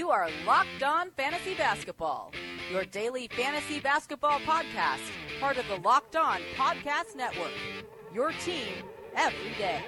You are Locked On Fantasy Basketball, your daily fantasy basketball podcast, part of the Locked On Podcast Network. Your team every day.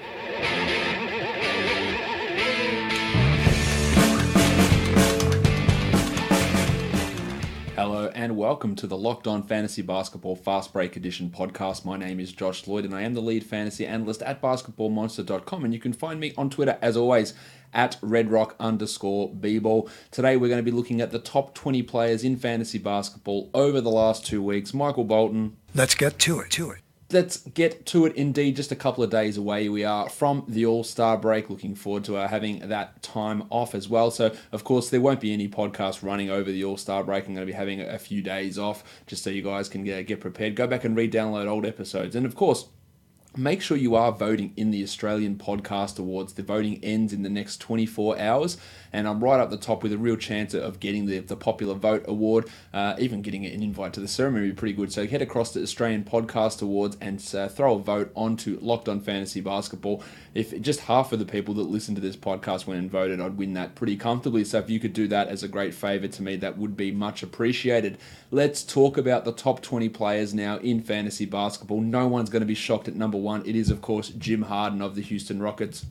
Hello and welcome to the Locked On Fantasy Basketball Fast Break Edition podcast. My name is Josh Lloyd and I am the lead fantasy analyst at basketballmonster.com, and you can find me on Twitter as always at redrock_bball. Today we're going to be looking at the top 20 players in fantasy basketball over the last 2 weeks. Michael Bolton. Let's get to it. Let's get to it indeed. Just a couple of days away we are from the All-Star break. Looking forward to having that time off as well. So, of course, there won't be any podcast running over the All-Star break. I'm going to be having a few days off just so you guys can get prepared. Go back and re-download old episodes. And, of course, make sure you are voting in the Australian Podcast Awards. The voting ends in the next 24 hours, and I'm right up the top with a real chance of getting the Popular Vote Award. Even getting an invite to the ceremony would be pretty good. So head across to Australian Podcast Awards and throw a vote onto Locked On Fantasy Basketball. If just half of the people that listen to this podcast went and voted, I'd win that pretty comfortably. So if you could do that as a great favour to me, that would be much appreciated. Let's talk about the top 20 players now in fantasy basketball. No one's going to be shocked at number one. It is, of course, Jim Harden of the Houston Rockets.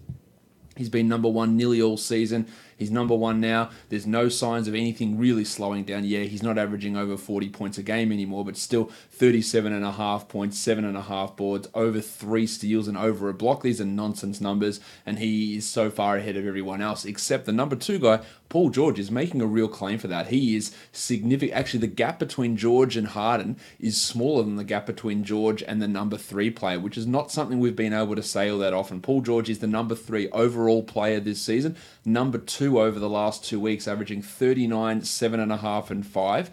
He's been number one nearly all season. He's number one now. There's no signs of anything really slowing down. Yeah, he's not averaging over 40 points a game anymore, but still 37.5 points, 7.5 boards, over 3 steals and over a block. These are nonsense numbers, and he is so far ahead of everyone else, except the number 2 guy, Paul George, is making a real claim for that. He is significant. Actually, the gap between George and Harden is smaller than the gap between George and the number 3 player, which is not something we've been able to say all that often. Paul George is the number 3 overall player this season, number 2 over the last 2 weeks, averaging 39, 7.5, and 5.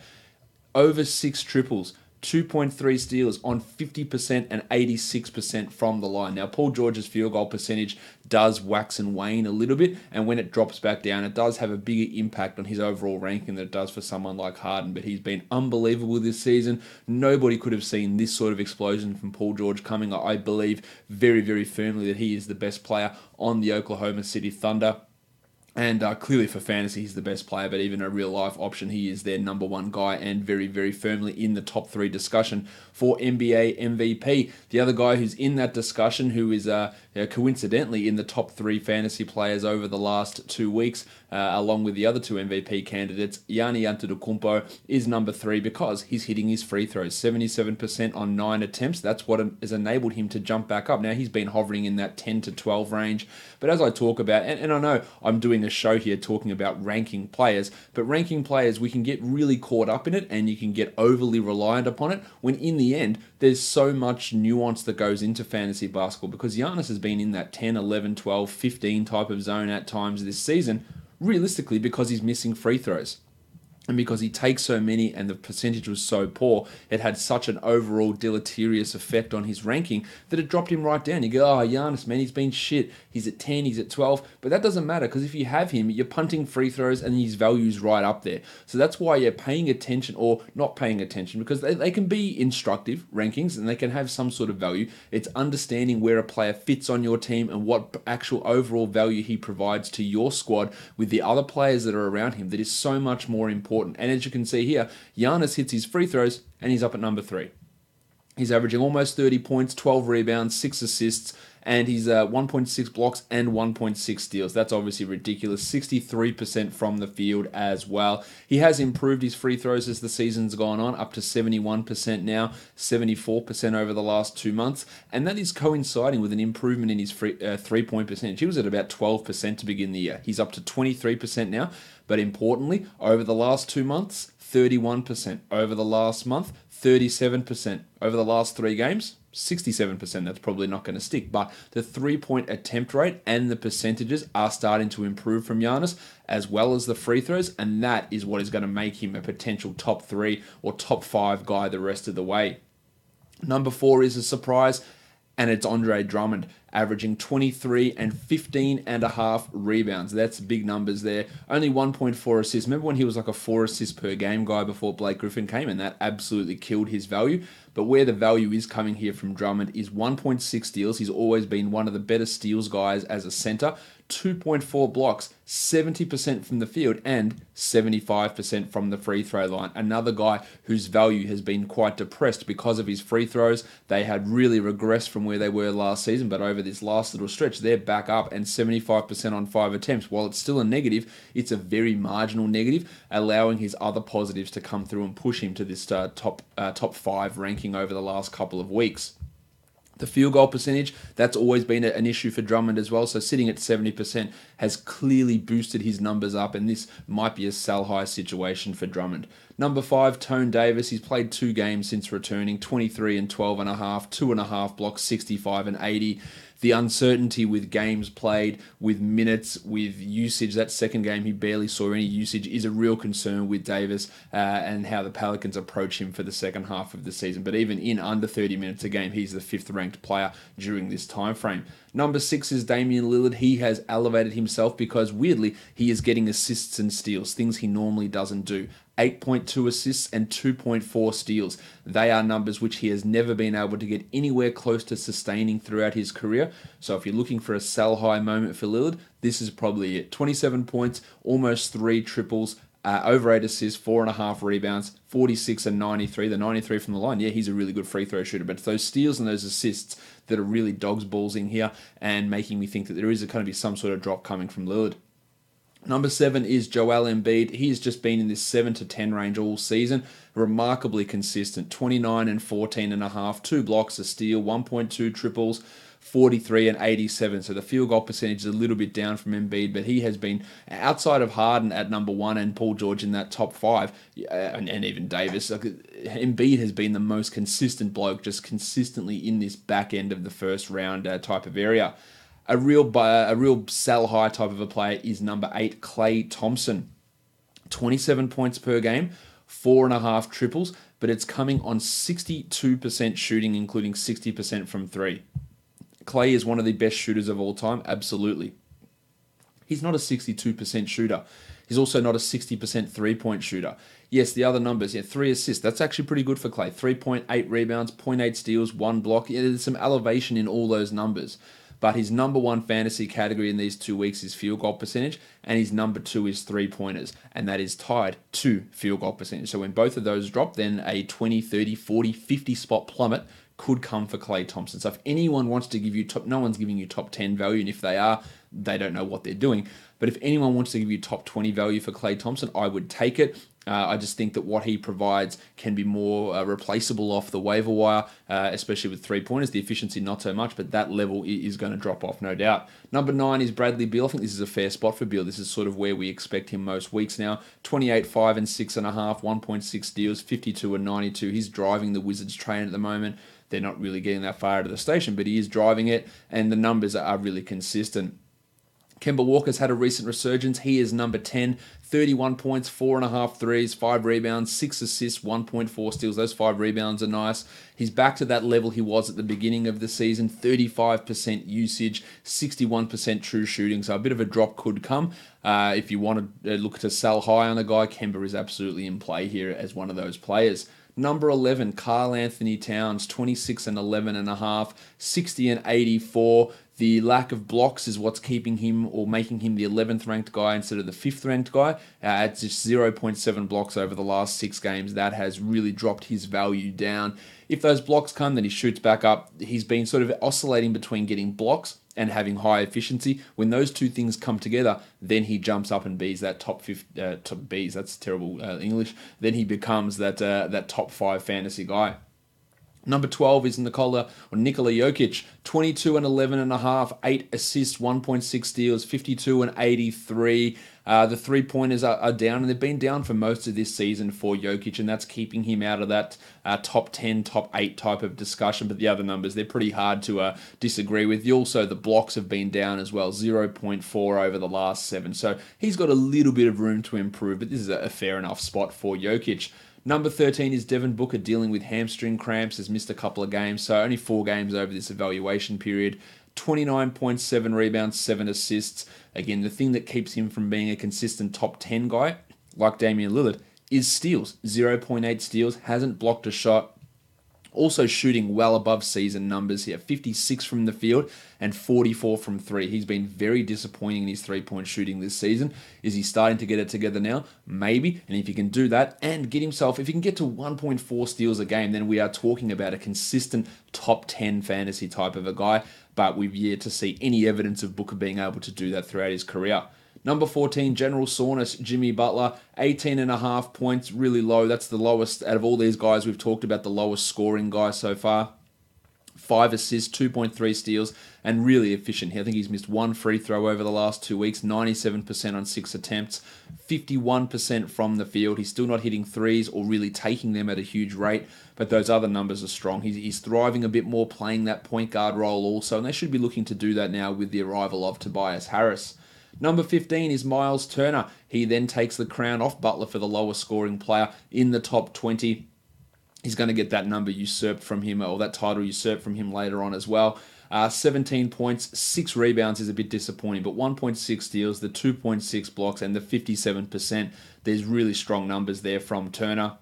Over 6 triples, 2.3 steals on 50% and 86% from the line. Now, Paul George's field goal percentage does wax and wane a little bit, and when it drops back down, it does have a bigger impact on his overall ranking than it does for someone like Harden, but he's been unbelievable this season. Nobody could have seen this sort of explosion from Paul George coming. I believe very, very firmly that he is the best player on the Oklahoma City Thunder. And clearly for fantasy, he's the best player, but even a real-life option, he is their number 1 guy and very, very firmly in the top 3 discussion for NBA MVP. The other guy who's in that discussion, who is coincidentally in the top 3 fantasy players over the last 2 weeks, along with the other 2 MVP candidates, Giannis Antetokounmpo is number 3 because he's hitting his free throws, 77% on 9 attempts. That's what has enabled him to jump back up. Now, he's been hovering in that 10 to 12 range, but as I talk about, and I know I'm doing a show here talking about ranking players, but ranking players, we can get really caught up in it and you can get overly reliant upon it, when in the end, there's so much nuance that goes into fantasy basketball, because Giannis has been in that 10, 11, 12, 15 type of zone at times this season, realistically because he's missing free throws. And because he takes so many and the percentage was so poor, it had such an overall deleterious effect on his ranking that it dropped him right down. You go, oh, Giannis, man, he's been shit. He's at 10, he's at 12. But that doesn't matter, because if you have him, you're punting free throws and his value's right up there. So that's why you're paying attention or not paying attention, because they can be instructive rankings and they can have some sort of value. It's understanding where a player fits on your team and what actual overall value he provides to your squad with the other players that are around him that is so much more important. And as you can see here, Giannis hits his free throws and he's up at number 3. He's averaging almost 30 points, 12 rebounds, 6 assists, and he's 1.6 blocks and 1.6 steals. That's obviously ridiculous. 63% from the field as well. He has improved his free throws as the season's gone on, up to 71% now, 74% over the last 2 months, and that is coinciding with an improvement in his three-point percentage. He was at about 12% to begin the year. He's up to 23% now, but importantly, over the last 2 months, 31%. Over the last month, 37%. Over the last 3 games, 67%. That's probably not going to stick, but the 3-point attempt rate and the percentages are starting to improve from Giannis, as well as the free throws, and that is what is going to make him a potential top 3 or top 5 guy the rest of the way. Number 4 is a surprise, and it's Andre Drummond. averaging 23 and 15 and a half rebounds. That's big numbers there. Only 1.4 assists. Remember when he was like a 4 assists per game guy before Blake Griffin came, and that absolutely killed his value. But where the value is coming here from Drummond is 1.6 steals. He's always been one of the better steals guys as a center. 2.4 blocks, 70% from the field and 75% from the free throw line. Another guy whose value has been quite depressed because of his free throws. They had really regressed from where they were last season, but over this last little stretch, they're back up and 75% on 5 attempts. While it's still a negative, it's a very marginal negative, allowing his other positives to come through and push him to this top 5 ranking over the last couple of weeks. The field goal percentage, that's always been an issue for Drummond as well. So sitting at 70% has clearly boosted his numbers up, and this might be a sell high situation for Drummond. Number 5, Tone Davis. He's played 2 games since returning, 23 and 12 and a half, 2.5 blocks, 65 and 80. The uncertainty with games played, with minutes, with usage. That second game, he barely saw any usage, is a real concern with Davis and how the Pelicans approach him for the second half of the season. But even in under 30 minutes a game, he's the 5th ranked player during this time frame. Number 6 is Damian Lillard. He has elevated himself because, weirdly, he is getting assists and steals, things he normally doesn't do. 8.2 assists and 2.4 steals. They are numbers which he has never been able to get anywhere close to sustaining throughout his career. So if you're looking for a sell high moment for Lillard, this is probably it. 27 points, almost 3 triples, over 8 assists, 4.5 rebounds, 46 and 93. The 93 from the line, yeah, he's a really good free throw shooter. But it's those steals and those assists that are really dogs balls in here and making me think that there is going to be some sort of drop coming from Lillard. Number 7 is Joel Embiid. He has just been in this 7 to 10 range all season. Remarkably consistent. 29 and 14 and a half, 2 blocks, a steal, 1.2 triples, 43 and 87. So the field goal percentage is a little bit down from Embiid, but he has been outside of Harden at number 1 and Paul George in that top 5, and even Davis. Embiid has been the most consistent bloke, just consistently in this back end of the first round type of area. A real sell high type of a player is number 8, Klay Thompson. 27 points per game, 4.5 triples, but it's coming on 62% shooting, including 60% from 3. Klay is one of the best shooters of all time, absolutely. He's not a 62% shooter. He's also not a 60% 3-point shooter. Yes, the other numbers, 3 assists. That's actually pretty good for Klay. 3.8 rebounds, 0.8 steals, 1 block. There's some elevation in all those numbers. But his number 1 fantasy category in these 2 weeks is field goal percentage, and his number 2 is 3-pointers, and that is tied to field goal percentage. So when both of those drop, then a 20, 30, 40, 50 spot plummet could come for Klay Thompson. So if anyone wants to give you no one's giving you top 10 value, and if they are, they don't know what they're doing. But if anyone wants to give you top 20 value for Klay Thompson, I would take it. I just think that what he provides can be more replaceable off the waiver wire, especially with 3-pointers. The efficiency, not so much, but that level is going to drop off, no doubt. Number 9 is Bradley Beal. I think this is a fair spot for Beal. This is sort of where we expect him most weeks now. 28, 5 and 6.5, 1.6 steals, 52 and 92. He's driving the Wizards train at the moment. They're not really getting that far out of the station, but he is driving it, and the numbers are really consistent. Kemba Walker's had a recent resurgence. He is number 10, 31 points, 4.5 threes, 5 rebounds, 6 assists, 1.4 steals. Those 5 rebounds are nice. He's back to that level he was at the beginning of the season, 35% usage, 61% true shooting. So a bit of a drop could come. If you want to look to sell high on a guy, Kemba is absolutely in play here as one of those players. Number 11, Karl Anthony Towns, 26 and 11 and a half, 60 and 84. The lack of blocks is what's keeping him or making him the 11th ranked guy instead of the 5th ranked guy. It's just 0.7 blocks over the last 6 games. That has really dropped his value down. If those blocks come, then he shoots back up. He's been sort of oscillating between getting blocks and having high efficiency. When those two things come together, then he jumps up and B's that top B's. That's terrible English. Then he becomes that top 5 fantasy guy. Number 12 is Nikola Jokic, 22 and 11 and a half, 8 assists, 1.6 steals, 52 and 83. The 3-pointers are down, and they've been down for most of this season for Jokic, and that's keeping him out of that top 10, top 8 type of discussion. But the other numbers, they're pretty hard to disagree with. Also, the blocks have been down as well, 0.4 over the last 7. So he's got a little bit of room to improve, but this is a fair enough spot for Jokic. Number 13 is Devin Booker, dealing with hamstring cramps, has missed a couple of games, so only 4 games over this evaluation period. 29.7 rebounds, 7 assists. Again, the thing that keeps him from being a consistent top 10 guy, like Damian Lillard, is steals. 0.8 steals, hasn't blocked a shot. Also shooting well above season numbers here. 56 from the field and 44 from 3. He's been very disappointing in his 3-point shooting this season. Is he starting to get it together now? Maybe. And if he can do that and get himself, if he can get to 1.4 steals a game, then we are talking about a consistent top 10 fantasy type of a guy. But we've yet to see any evidence of Booker being able to do that throughout his career. Number 14, General Soreness, Jimmy Butler, 18.5 points, really low. That's the lowest out of all these guys we've talked about, the lowest scoring guy so far. 5 assists, 2.3 steals, and really efficient. I think he's missed 1 free throw over the last 2 weeks, 97% on 6 attempts, 51% from the field. He's still not hitting threes or really taking them at a huge rate, but those other numbers are strong. He's thriving a bit more playing that point guard role also, and they should be looking to do that now with the arrival of Tobias Harris. Number 15 is Miles Turner. He then takes the crown off Butler for the lowest scoring player in the top 20. He's going to get that number usurped from him, or that title usurped from him later on as well. 17 points, 6 rebounds is a bit disappointing, but 1.6 steals, the 2.6 blocks, and the 57%. There's really strong numbers there from Turner.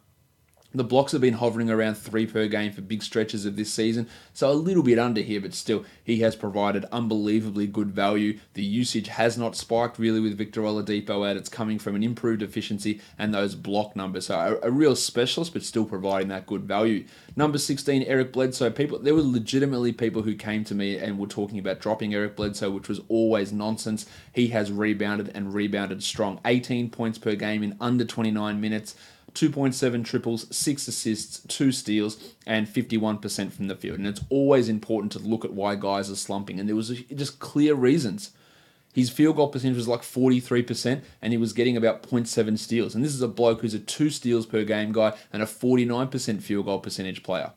The blocks have been hovering around 3 per game for big stretches of this season, so a little bit under here, but still, he has provided unbelievably good value. The usage has not spiked really with Victor Oladipo out. It's coming from an improved efficiency and those block numbers. So a real specialist, but still providing that good value. Number 16, Eric Bledsoe. There were legitimately people who came to me and were talking about dropping Eric Bledsoe, which was always nonsense. He has rebounded and rebounded strong. 18 points per game in under 29 minutes. 2.7 triples, 6 assists, 2 steals, and 51% from the field. And it's always important to look at why guys are slumping. And there was just clear reasons. His field goal percentage was like 43%, and he was getting about 0.7 steals. And this is a bloke who's a 2 steals per game guy and a 49% field goal percentage player.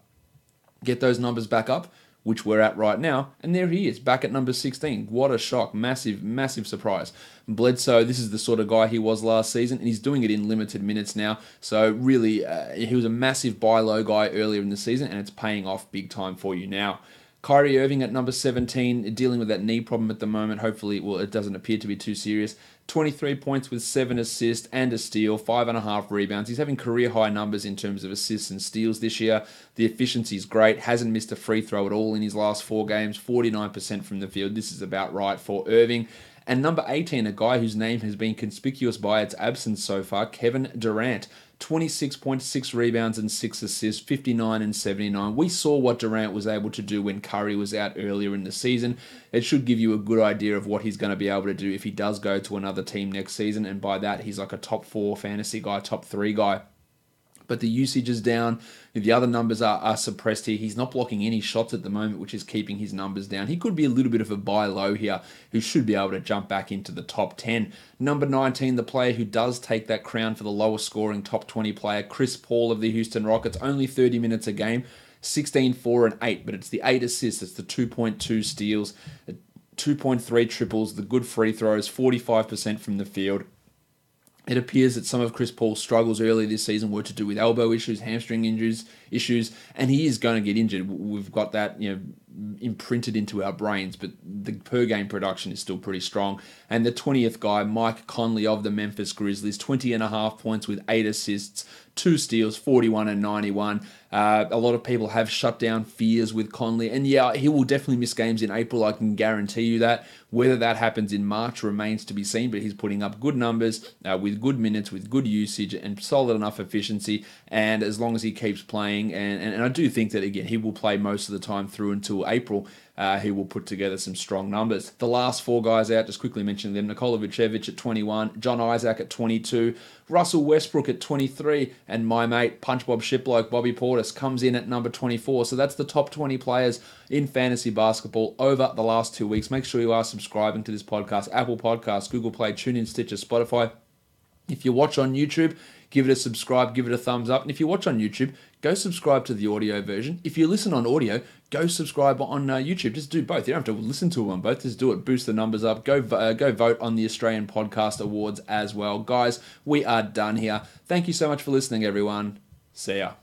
Get those numbers back up, which we're at right now, and there he is, back at number 16. What a shock. Massive, massive surprise. Bledsoe, this is the sort of guy he was last season, and he's doing it in limited minutes now. So really, he was a massive buy low guy earlier in the season, and it's paying off big time for you now. Kyrie Irving at number 17, dealing with that knee problem at the moment. Hopefully, it doesn't appear to be too serious. 23 points with 7 assists and a steal, 5.5 rebounds. He's having career-high numbers in terms of assists and steals this year. The efficiency is great. Hasn't missed a free throw at all in his last 4 games. 49% from the field. This is about right for Irving. And number 18, a guy whose name has been conspicuous by its absence so far, Kevin Durant. 26.6 rebounds and 6 assists, 59 and 79. We saw what Durant was able to do when Curry was out earlier in the season. It should give you a good idea of what he's going to be able to do if he does go to another team next season. And by that, he's like a top 4 fantasy guy, top 3 guy. But the usage is down. The other numbers are suppressed here. He's not blocking any shots at the moment, which is keeping his numbers down. He could be a little bit of a buy low here, who should be able to jump back into the top 10. Number 19, the player who does take that crown for the lowest scoring top 20 player, Chris Paul of the Houston Rockets. Only 30 minutes a game, 16, 4, and 8. But it's the 8 assists, it's the 2.2 steals, 2.3 triples, the good free throws, 45% from the field. It appears that some of Chris Paul's struggles early this season were to do with elbow issues, hamstring issues, and he is going to get injured. We've got that, imprinted into our brains, but the per game production is still pretty strong. And the 20th guy, Mike Conley of the Memphis Grizzlies, 20.5 points with 8 assists, 2 steals, 41 and 91. A lot of people have shut down fears with Conley, and yeah, he will definitely miss games in April, I can guarantee you that. Whether that happens in March remains to be seen, but he's putting up good numbers with good minutes, with good usage, and solid enough efficiency, and as long as he keeps playing, and I do think that, again, he will play most of the time through until April, he will put together some strong numbers. The last 4 guys out, just quickly mentioning them, Nikola Vucevic at 21, John Isaac at 22, Russell Westbrook at 23, and my mate, Punch Bob Shiploke, Bobby Portis, comes in at number 24. So that's the top 20 players in fantasy basketball over the last 2 weeks. Make sure you are subscribing to this podcast, Apple Podcasts, Google Play, TuneIn, Stitcher, Spotify. If you watch on YouTube, give it a subscribe, give it a thumbs up. And if you watch on YouTube, go subscribe to the audio version. If you listen on audio, go subscribe on YouTube. Just do both. You don't have to listen to them on both. Just do it. Boost the numbers up. Go vote on the Australian Podcast Awards as well. Guys, we are done here. Thank you so much for listening, everyone. See ya.